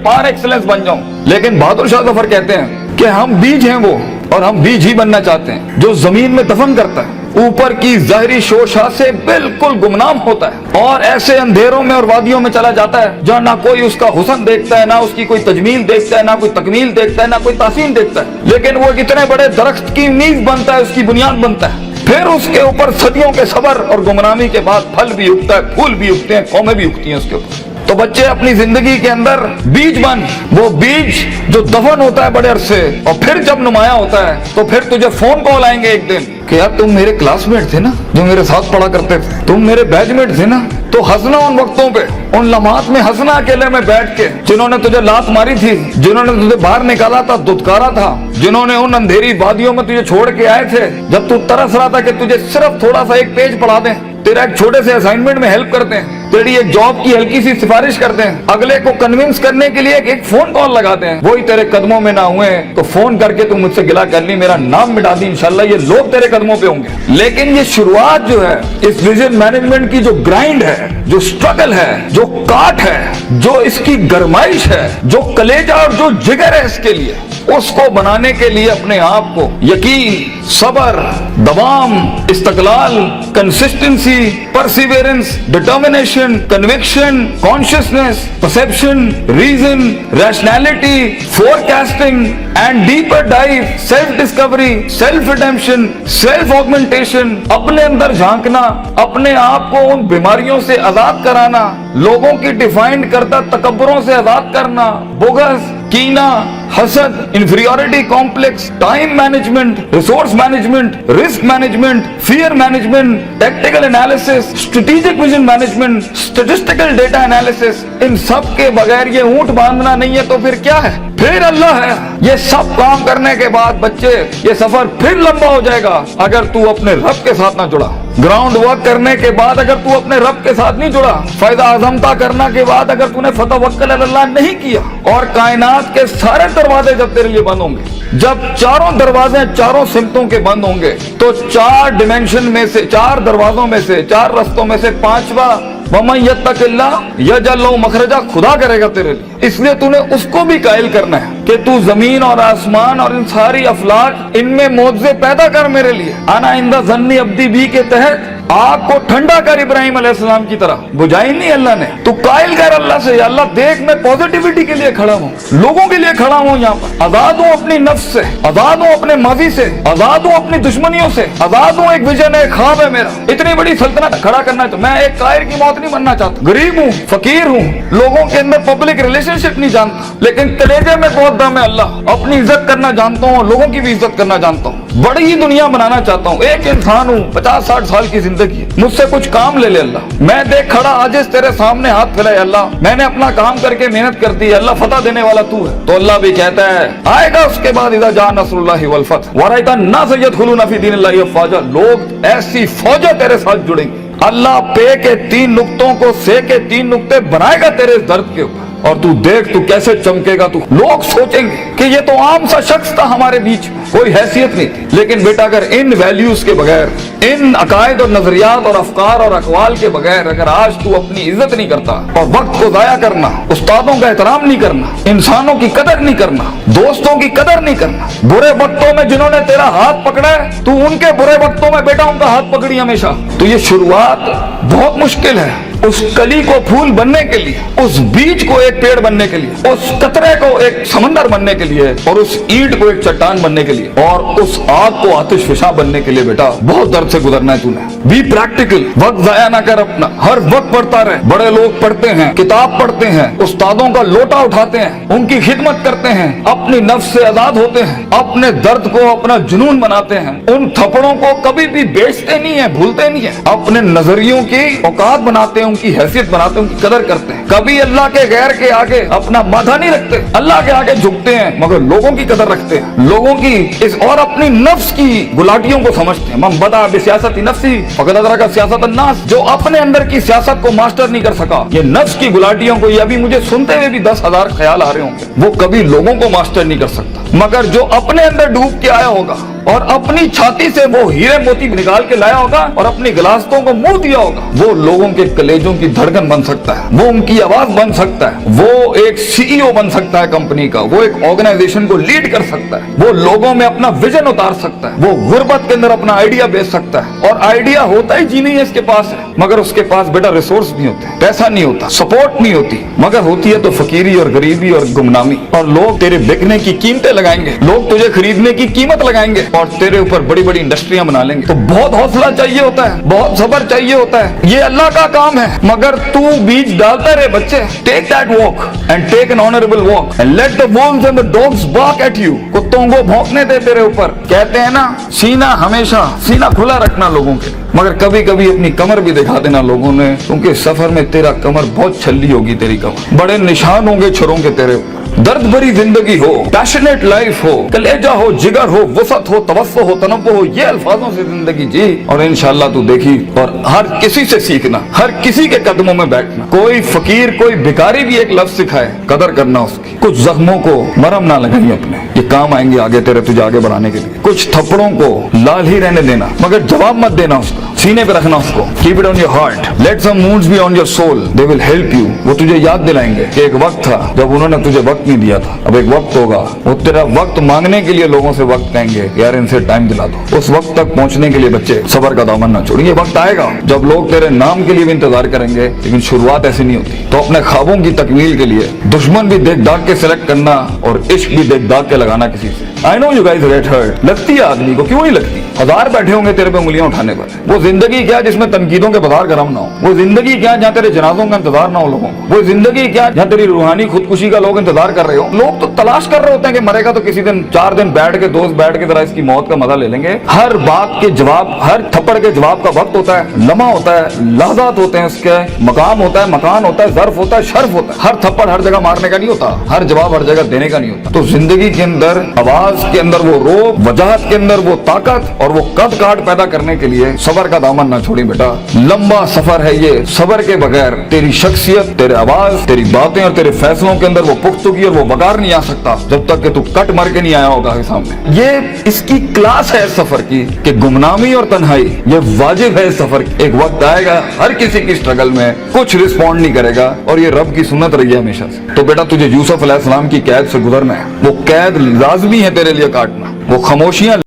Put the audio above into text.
Par excellence बन जाऊं। लेकिन बहादुर शाह जफर कहते हैं कि हम बीज हैं वो, और हम बीज ही बनना चाहते हैं जो जमीन में दफन करता है, ऊपर की ज़ाहिरी शोशा से बिल्कुल गुमनाम होता है और ऐसे अंधेरों में और वादियों में चला जाता है जहाँ ना कोई उसका हुस्न देखता है, ना उसकी कोई तजमील देखता है, ना कोई तकमील देखता है, ना कोई तासीन देखता है। लेकिन वो इतने बड़े दरख्त की नींव बनता है, उसकी बुनियाद बनता है। फिर उसके ऊपर सदियों के सबर और गुमनामी के बाद फल भी उगता है, फूल भी उगते हैं, कौमें भी उगती हैं उसके ऊपर। तो बच्चे अपनी जिंदगी के अंदर बीज बन, वो बीज जो दफन होता है बड़े अरसे, और फिर जब नुमाया होता है तो फिर तुझे फोन कॉल आएंगे एक दिन कि यार तुम मेरे क्लासमेट थे ना, जो मेरे साथ पढ़ा करते थे, तुम मेरे बैचमेट थे ना। तो हंसना उन वक्तों पे, उन लम्हात में हंसना अकेले में बैठ के, जिन्होंने तुझे लात मारी थी, जिन्होंने तुझे बाहर निकाला था, दुत्कारा था, जिन्होंने उन अंधेरी वादियों में तुझे छोड़ के आए थे जब तू तरस रहा था कि तुझे सिर्फ थोड़ा सा एक पेज पढ़ा दें, तेरा एक छोटे से असाइनमेंट में हेल्प करते हैं, तेरी एक जॉब की हल्की सी सिफारिश करते हैं, अगले को कन्विंस करने के लिए एक फोन कॉल लगाते हैं। वही तेरे कदमों में ना हुए तो फोन करके तू मुझसे गिला कर ली, मेरा नाम मिटा दी, इंशाल्लाह ये लोग तेरे कदमों पे होंगे। लेकिन ये शुरुआत जो है इस विजन मैनेजमेंट की, जो ग्राइंड है, जो स्ट्रगल है, जो काट है, जो इसकी गरमाइश है, जो कलेजा और जो जिगर है इसके लिए, उसको बनाने के लिए अपने आप को यकीन, सबर, दवाम, इस्तकलाल, consistency, perseverance, determination, conviction, consciousness, perception, reason, rationality, forecasting and deeper dive, self discovery, self redemption, self augmentation, अपने अंदर झांकना, अपने आप को उन बीमारियों से आजाद कराना, लोगों की डिफाइंड करता तकब्बुरों से आजाद करना, बुग़्ज़, कीना, हसद, inferiority complex, time management, resource management, risk management, fear management, tactical analysis, strategic vision management, statistical data analysis, इन सब के बगैर ये ऊंट बांधना नहीं है तो फिर क्या है? फिर अल्लाह है। ये सब काम करने के बाद बच्चे ये सफर फिर लंबा हो जाएगा अगर तू अपने रब के साथ ना जुड़ा। ग्राउंड वर्क करने के बाद अगर तू अपने रब के साथ नहीं जुड़ा, फायदा आजमता करने के बाद अगर तूने फतवक्कल अल्लाह नहीं किया, और कायनात के सारे दरवाजे जब तेरे लिए बंद होंगे, जब चारों दरवाजे चारों सिमतों के बंद होंगे, तो चार डिमेंशन में से, चार दरवाजों में से, चार रस्तों में से पांचवा वमन यत्तकिल्लाह यजअल लहू मखरजा, खुदा करेगा तेरे लिए। इसलिए तूने उसको भी कायल करना है कि तू जमीन और आसमान और इन सारी अफलाक, इनमें मौजज़े पैदा कर मेरे लिए। आना इंदा ज़न्नी अब्दी बी के तहत आग को ठंडा कर इब्राहिम अलैहिस्सलाम की तरह, बुझाई नहीं अल्लाह ने। तू कायल कर अल्लाह से, अल्लाह देख मैं पॉजिटिविटी के लिए खड़ा हूँ, लोगों के लिए खड़ा हूँ, यहाँ पर आजाद हूँ अपनी नफ्स से, आजाद हूँ अपने माजी से, आजाद हूँ अपनी दुश्मनियों से, आजाद हूँ। एक विजन है, ख्वाब है मेरा, इतनी बड़ी सल्तनत खड़ा करना है। तो मैं एक कायर की मौत नहीं बनना चाहता। गरीब हूँ, फकीर हूँ, लोगों के अंदर पब्लिक रिलेशनशिप नहीं जानता, लेकिन कलेजे में बहुत दम है अल्लाह। अपनी इज्जत करना जानता हूँ, लोगों की भी इज्जत करना जानता हूँ, बड़ी ही दुनिया बनाना चाहता हूँ। एक इंसान हूँ, 50-60 साल की जिंदगी, मुझसे कुछ काम ले ले अल्लाह। मैं देख खड़ा आजिज़ तेरे सामने हाथ फैलाए अल्लाह, मैंने अपना काम करके मेहनत कर दी, अल्लाह फतह देने वाला तू है। तो अल्लाह भी कहता है आएगा उसके बाद, इज़ा जा नस्रुल्लाहि वल फतह व रअयता अन्नास यदखुलूना फी दीनिल्लाहि अफ़वाजा, लोग ऐसी फौजें तेरे साथ जुड़ेंगे। अल्लाह पे के 3 नुक्तों को से के 3 नुक्ते बनाएगा तेरे दर्द के ऊपर, और तू देख तू कैसे चमकेगा। तू लोग सोचेंगे कि ये तो आम सा शख्स था हमारे बीच में, कोई हैसियत नहीं थी। लेकिन बेटा अगर इन वैल्यूज के बगैर, इन अकायद और नजरियात और अफकार और अकवाल के बगैर अगर आज तू अपनी इज्जत नहीं करता, और वक्त को जाया करना, उस्तादों का एहतराम नहीं करना, इंसानों की कदर नहीं करना, दोस्तों की कदर नहीं करना, बुरे वक्तों में जिन्होंने तेरा हाथ पकड़ा है, तू उनके बुरे वक्तों में बेटा उनका हाथ पकड़ी हमेशा, तो ये शुरुआत बहुत मुश्किल है। उस कली को फूल बनने के लिए, उस बीज को एक पेड़ बनने के लिए, उस कतरे को एक समंदर बनने के लिए, और उस ईंट को एक चट्टान बनने के लिए, और उस आग को आतिश फिशा बनने के लिए बेटा बहुत दर्द से गुजरना है तूने। बी प्रैक्टिकल, वक्त जाया ना कर अपना, हर वक्त पढ़ता रहे। बड़े लोग पढ़ते हैं, किताब पढ़ते हैं, उस्तादों का लोटा उठाते हैं, उनकी खिदमत करते हैं, अपनी नफ्स से आजाद होते हैं, अपने दर्द को अपना जुनून बनाते हैं, उन थप्पड़ों को कभी भी बेचते नहीं है, भूलते नहीं है, अपने नजरियों की औकात बनाते हैं, उनकी हैसियत बनाते हैं, उनकी कदर करते हैं। कभी अल्लाह के गैर के आगे अपना माथा नहीं रखते, अल्लाह के आगे झुकते हैं, मगर लोगों की कदर रखते हैं, लोगों की इस और अपनी नफ्स की गुलाटियों को समझते हैं। मन बदा बिसियासती नफ्सी फक़द अदरका सियासत अन्नास, जो अपने अंदर की सियासत को मास्टर नहीं कर सका, ये नफ्स की गुलाटियों को, ये अभी मुझे सुनते हुए भी 10,000 ख्याल आ रहे होंगे, वो कभी लोगों को मास्टर नहीं कर सकता। मगर जो अपने अंदर डूब के आया होगा, और अपनी छाती से वो हीरे मोती निकाल के लाया होगा और अपनी गिलासतों को मुंह दिया होगा, वो लोगों के कलेजों की धड़कन बन सकता है, वो उनकी आवाज बन सकता है, वो एक सीईओ बन सकता है कंपनी का, वो एक ऑर्गेनाइजेशन को लीड कर सकता है, वो लोगों में अपना विजन उतार सकता है, वो गुर्बत के अंदर अपना आइडिया बेच सकता है। और आइडिया होता ही जी नहीं है इसके पास है, मगर उसके पास बेटा रिसोर्स नहीं होते, पैसा नहीं होता, सपोर्ट नहीं होती, मगर होती है तो फकीरी और गरीबी और गुमनामी। और लोग तेरे बिकने की कीमतें लगाएंगे, लोग तुझे खरीदने की कीमत लगाएंगे और तेरे ऊपर बड़ी बड़ी इंडस्ट्रियां बना लेंगे। तो बहुत हौसला चाहिए होता है, बहुत सब्र चाहिए होता है, ये अल्लाह का काम है। मगर तू बीज डालता रहे बच्चे, take that walk and take an honourable walk and let the wolves and the dogs bark at you. कुत्तों को भौंकने दे तेरे ऊपर। कहते हैं ना, सीना हमेशा सीना खुला रखना लोगों के, मगर कभी कभी अपनी कमर भी दिखा देना लोगों ने, क्योंकि सफर में तेरा कमर बहुत छल्ली होगी, तेरी कमर बड़े निशान होंगे छुरों के तेरे ऊपर। दर्द भरी जिंदगी हो, पैशनेट लाइफ हो, कलेजा हो, जिगर हो, वसत हो, तवस्सो हो, तनव्वु हो, ये अल्फाजों से जिंदगी जी और इंशाअल्लाह तू देखी। और हर किसी से सीखना, हर किसी के कदमों में बैठना। कोई फकीर, कोई भिखारी भी एक लफ्ज सिखाए, कदर करना उसकी। कुछ जख्मों को मरहम ना लगाइए अपने, ये काम आएंगे आगे तेरे, तुझे आगे बढ़ाने के लिए। कुछ थप्पड़ों को लाल ही रहने देना, मगर जवाब मत देना उसका, सीने पे रखना उसको। Keep it on your heart, let some wounds be on your soul, they will help you. वो तुझे याद दिलाएंगे कि एक वक्त था जब उन्होंने तुझे वक्त नहीं दिया था, अब एक वक्त होगा, वो तेरा वक्त मांगने के लिए लोगों से वक्त कहेंगे, यार इनसे टाइम दिला दो। उस वक्त तक पहुंचने के लिए बच्चे सबर का दामन ना छोड़िए। वक्त आएगा जब लोग तेरे नाम के लिए भी इंतजार करेंगे, लेकिन शुरुआत ऐसी नहीं होती। तो अपने ख्वाबों की तकमील के लिए दुश्मन भी देख दाग के सिलेक्ट करना और इश्क भी देख दाग के लगाना किसी से। I know you guys get hurt, लगती है आदमी को, क्यों नहीं लगती? हजार बैठे होंगे तेरे पे उंगलियां उठाने पर। वो जिंदगी क्या जिसमें तनकीदों के बाजार गरम ना हो? वो जिंदगी क्या जहाँ तेरे जनाजों का इंतजार ना हो लोगों को? वो जिंदगी क्या जहाँ तेरी रूहानी खुदकुशी का लोग इंतजार कर रहे हो? लोग तो तलाश कर रहे होते हैं कि मरेगा तो किसी दिन 4 दिन बैठ के, दोस्त बैठ के जरा इसकी मौत का मजा ले लेंगे। हर बात के जवाब, हर थप्पड़ के जवाब का वक्त होता है, लम्हा होता है, लहजात होते हैं, उसके मकाम होता है, मकान होता है, ज़र्फ होता है, शर्फ होता है। हर थप्पड़ हर जगह मारने का नहीं होता, हर जवाब हर जगह देने का नहीं होता। तो जिंदगी के अंदर, आवाज के अंदर वो रोब, वजाहत के अंदर वो ताकत और वो कद काट पैदा करने के लिए सबर का दामन ना छोड़ी बेटा। लंबा सफर है ये, सबर के बगैर तेरी शख्सियत, तेरे आवाज, तेरी बातें और तेरे फैसलों के अंदर वो पुख्तगी और वो वकार नहीं आ सकता जब तक कि तू कट मर के नहीं आया होगा सामने। ये इसकी क्लास है सफर की, कि गुमनामी और तन्हाई ये वाजिब है सफर की। एक वक्त आएगा हर किसी की स्ट्रगल में कुछ रिस्पॉन्ड नहीं करेगा, और ये रब की सुन्नत रही है हमेशा से। तो बेटा तुझे यूसुफ अलैहिस्सलाम की कैद से गुजरना है, वो कैद लाजमी है तेरे लिए काटना, वो खामोशियां